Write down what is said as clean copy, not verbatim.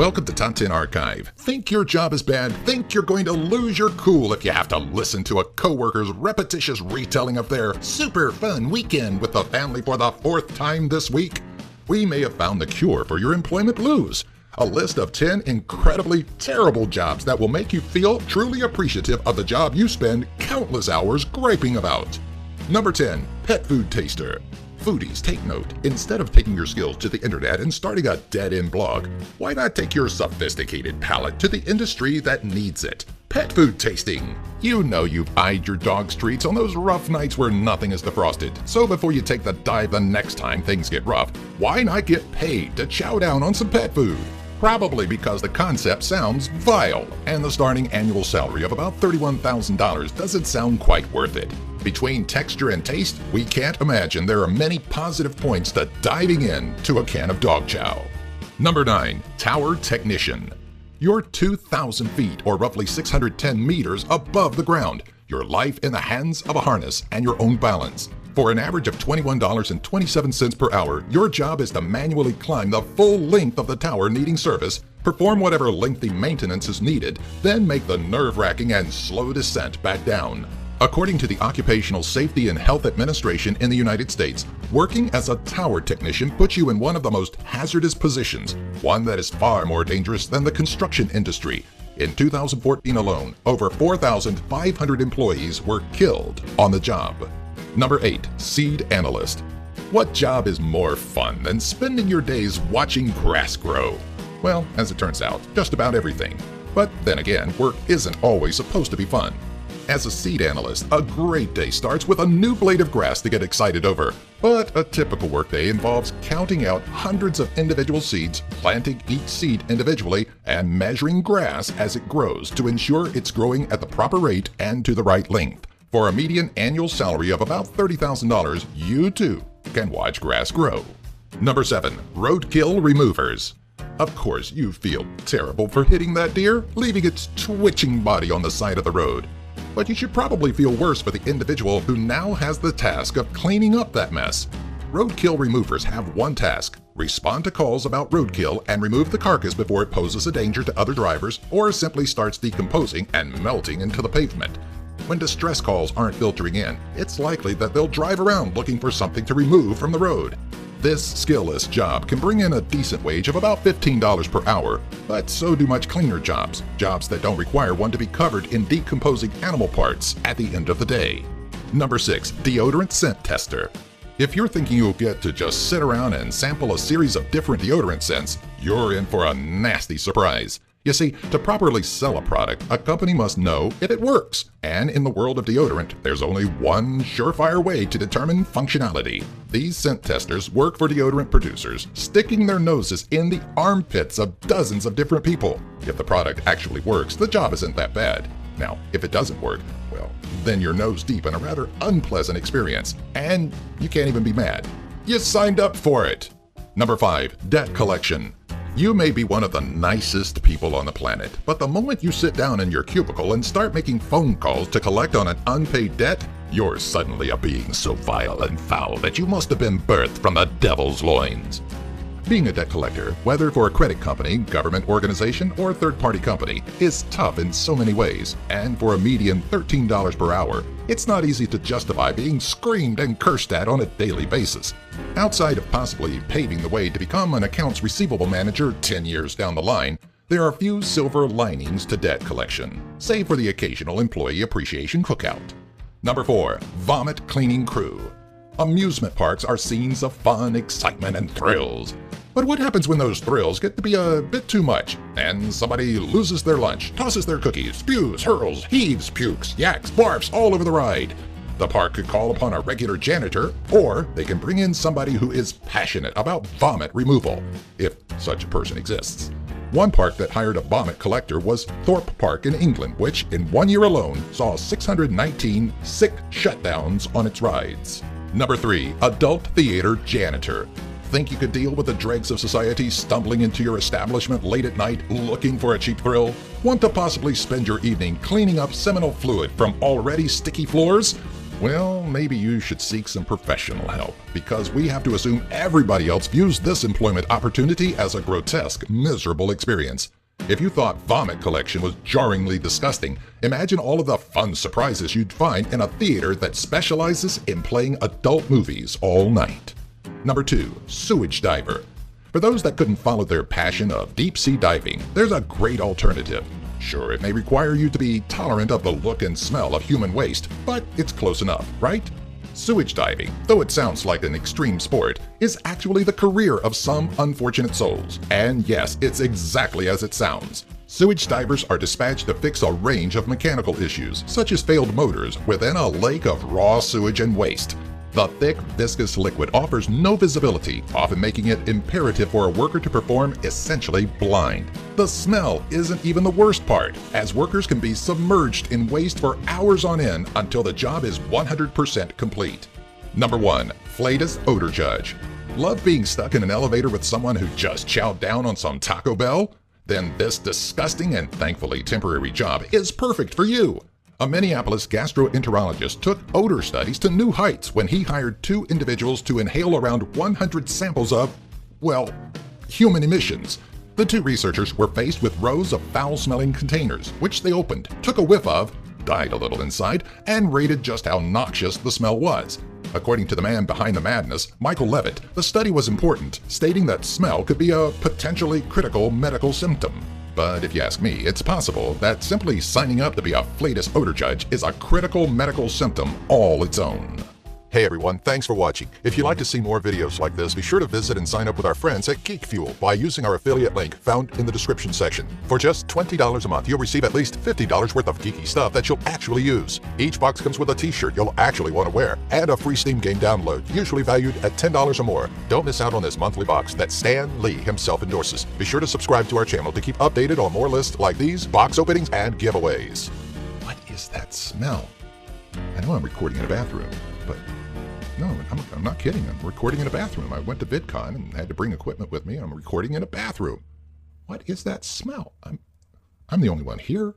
Welcome to Top 10 Archive. Think your job is bad? Think you're going to lose your cool if you have to listen to a coworker's repetitious retelling of their super fun weekend with the family for the fourth time this week? We may have found the cure for your employment blues. A list of 10 incredibly terrible jobs that will make you feel truly appreciative of the job you spend countless hours griping about. Number 10, pet food taster. Foodies, take note. Instead of taking your skills to the internet and starting a dead-end blog, why not take your sophisticated palate to the industry that needs it? Pet food tasting. You know you've eyed your dog's treats on those rough nights where nothing is defrosted. So before you take the dive the next time things get rough, why not get paid to chow down on some pet food? Probably because the concept sounds vile, and the starting annual salary of about $31,000 doesn't sound quite worth it. Between texture and taste, we can't imagine there are many positive points to diving in to a can of dog chow. Number 9, tower technician. You're 2,000 feet or roughly 610 meters above the ground, your life in the hands of a harness and your own balance. For an average of $21.27 per hour, your job is to manually climb the full length of the tower needing service, perform whatever lengthy maintenance is needed, then make the nerve-wracking and slow descent back down. According to the Occupational Safety and Health Administration in the United States, working as a tower technician puts you in one of the most hazardous positions, one that is far more dangerous than the construction industry. In 2014 alone, over 4,500 employees were killed on the job. Number 8, seed analyst. What job is more fun than spending your days watching grass grow? Well, as it turns out, just about everything. But then again, work isn't always supposed to be fun. As a seed analyst, a great day starts with a new blade of grass to get excited over. But a typical workday involves counting out hundreds of individual seeds, planting each seed individually, and measuring grass as it grows to ensure it's growing at the proper rate and to the right length. For a median annual salary of about $30,000, you too can watch grass grow. Number 7, roadkill removers. Of course, you feel terrible for hitting that deer, leaving its twitching body on the side of the road. But you should probably feel worse for the individual who now has the task of cleaning up that mess. Roadkill removers have one task: respond to calls about roadkill and remove the carcass before it poses a danger to other drivers or simply starts decomposing and melting into the pavement. When distress calls aren't filtering in, it's likely that they'll drive around looking for something to remove from the road. This skillless job can bring in a decent wage of about $15 per hour, but so do much cleaner jobs, jobs that don't require one to be covered in decomposing animal parts at the end of the day. Number 6, deodorant scent tester. If you're thinking you'll get to just sit around and sample a series of different deodorant scents, you're in for a nasty surprise. You see, to properly sell a product, a company must know if it works. And in the world of deodorant, there's only one surefire way to determine functionality. These scent testers work for deodorant producers, sticking their noses in the armpits of dozens of different people. If the product actually works, the job isn't that bad. Now, if it doesn't work, well, then you're nose deep in a rather unpleasant experience, and you can't even be mad. You signed up for it. Number 5, debt collection. You may be one of the nicest people on the planet, but the moment you sit down in your cubicle and start making phone calls to collect on an unpaid debt, you're suddenly a being so vile and foul that you must have been birthed from the devil's loins. Being a debt collector, whether for a credit company, government organization, or third-party company, is tough in so many ways, and for a median $13 per hour, it's not easy to justify being screamed and cursed at on a daily basis. Outside of possibly paving the way to become an accounts receivable manager 10 years down the line, there are few silver linings to debt collection, save for the occasional employee appreciation cookout. Number 4, vomit cleaning crew. Amusement parks are scenes of fun, excitement, and thrills. But what happens when those thrills get to be a bit too much, and somebody loses their lunch, tosses their cookies, spews, hurls, heaves, pukes, yaks, barfs all over the ride? The park could call upon a regular janitor, or they can bring in somebody who is passionate about vomit removal, if such a person exists. One park that hired a vomit collector was Thorpe Park in England, which in 1 year alone saw 619 sick shutdowns on its rides. Number 3, adult theater janitor. Think you could deal with the dregs of society stumbling into your establishment late at night looking for a cheap thrill? Want to possibly spend your evening cleaning up seminal fluid from already sticky floors? Well, maybe you should seek some professional help, because we have to assume everybody else views this employment opportunity as a grotesque, miserable experience. If you thought vomit collection was jarringly disgusting, imagine all of the fun surprises you'd find in a theater that specializes in playing adult movies all night. Number 2, sewage diver. For those that couldn't follow their passion of deep-sea diving, there's a great alternative. Sure, it may require you to be tolerant of the look and smell of human waste, but it's close enough, right? Sewage diving, though it sounds like an extreme sport, is actually the career of some unfortunate souls. And yes, it's exactly as it sounds. Sewage divers are dispatched to fix a range of mechanical issues, such as failed motors, within a lake of raw sewage and waste. The thick, viscous liquid offers no visibility, often making it imperative for a worker to perform essentially blind. The smell isn't even the worst part, as workers can be submerged in waste for hours on end until the job is 100% complete. Number 1, flatus odor judge. Love being stuck in an elevator with someone who just chowed down on some Taco Bell? Then this disgusting and thankfully temporary job is perfect for you. A Minneapolis gastroenterologist took odor studies to new heights when he hired 2 individuals to inhale around 100 samples of, well, human emissions. The 2 researchers were faced with rows of foul-smelling containers, which they opened, took a whiff of, died a little inside, and rated just how noxious the smell was. According to the man behind the madness, Michael Levitt, the study was important, stating that smell could be a potentially critical medical symptom. But if you ask me, it's possible that simply signing up to be a flatus odor judge is a critical medical symptom all its own. Hey everyone, thanks for watching. If you'd like to see more videos like this, be sure to visit and sign up with our friends at Geek Fuel by using our affiliate link found in the description section. For just $20 a month, you'll receive at least $50 worth of geeky stuff that you'll actually use. Each box comes with a t-shirt you'll actually want to wear and a free Steam game download, usually valued at $10 or more. Don't miss out on this monthly box that Stan Lee himself endorses. Be sure to subscribe to our channel to keep updated on more lists like these, box openings, and giveaways. What is that smell? I know I'm recording in a bathroom, but no, I'm not kidding. I'm recording in a bathroom. I went to VidCon and had to bring equipment with me. I'm recording in a bathroom. What is that smell? I'm the only one here.